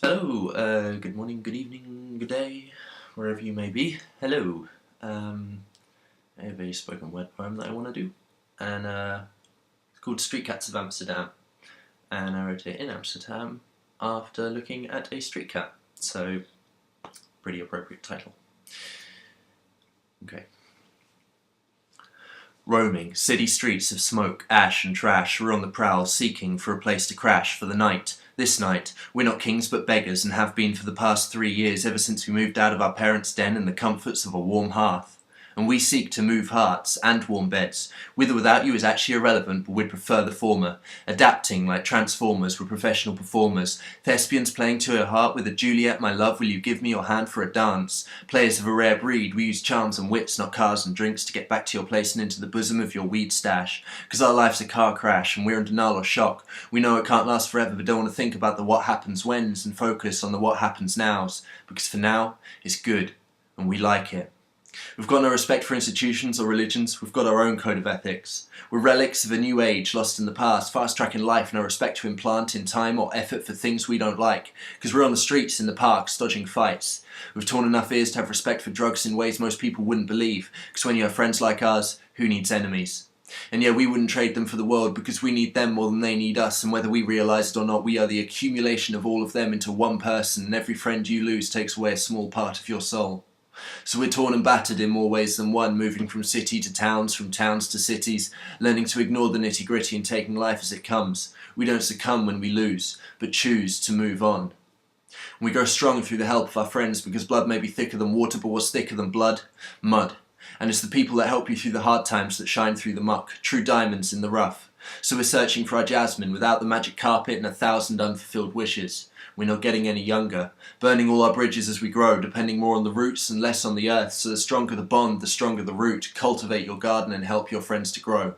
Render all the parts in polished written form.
Hello, good morning, good evening, good day, wherever you may be. Hello. I have a spoken word poem that I want to do, and it's called Streetcats of Amsterdam, and I wrote it in Amsterdam after looking at a street cat, so pretty appropriate title. Okay. Roaming city streets of smoke, ash and trash, we're on the prowl seeking for a place to crash for the night. This night, we're not kings but beggars and have been for the past 3 years, ever since we moved out of our parents' den and the comforts of a warm hearth. And we seek to move hearts and warm beds. With or without you is actually irrelevant, but we'd prefer the former. Adapting like Transformers, we're professional performers. Thespians playing to her heart with a Juliet, my love, will you give me your hand for a dance? Players of a rare breed, we use charms and wits, not cars and drinks, to get back to your place and into the bosom of your weed stash. Cause our life's a car crash and we're in denial or shock. We know it can't last forever, but don't want to think about the what happens whens and focus on the what happens nows. Because for now, it's good and we like it. We've got no respect for institutions or religions, we've got our own code of ethics. We're relics of a new age, lost in the past, fast-tracking life, no respect to implant in time or effort for things we don't like. Because we're on the streets, in the parks, dodging fights. We've torn enough ears to have respect for drugs in ways most people wouldn't believe. Because when you have friends like ours, who needs enemies? And yeah, we wouldn't trade them for the world because we need them more than they need us, and whether we realise it or not, we are the accumulation of all of them into one person, and every friend you lose takes away a small part of your soul. So we're torn and battered in more ways than one, moving from city to towns, from towns to cities, learning to ignore the nitty-gritty and taking life as it comes. We don't succumb when we lose, but choose to move on. We grow strong through the help of our friends, because blood may be thicker than water, but what's thicker than blood? Mud. And it's the people that help you through the hard times that shine through the muck, true diamonds in the rough. So we're searching for our jasmine without the magic carpet and 1,000 unfulfilled wishes. We're not getting any younger, burning all our bridges as we grow, depending more on the roots and less on the earth, so the stronger the bond, the stronger the root. Cultivate your garden and help your friends to grow.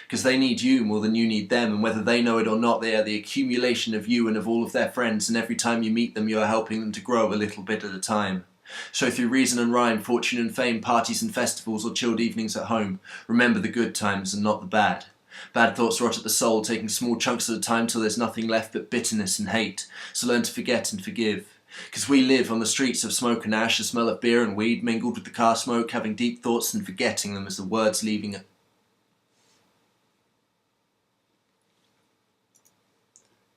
Because they need you more than you need them, and whether they know it or not, they are the accumulation of you and of all of their friends, and every time you meet them you are helping them to grow a little bit at a time. So through reason and rhyme, fortune and fame, parties and festivals, or chilled evenings at home, remember the good times and not the bad. Bad thoughts rot at the soul, taking small chunks at a time till there's nothing left but bitterness and hate. So learn to forget and forgive. Because we live on the streets of smoke and ash, the smell of beer and weed mingled with the car smoke, having deep thoughts and forgetting them as the words leaving it.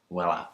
Well, I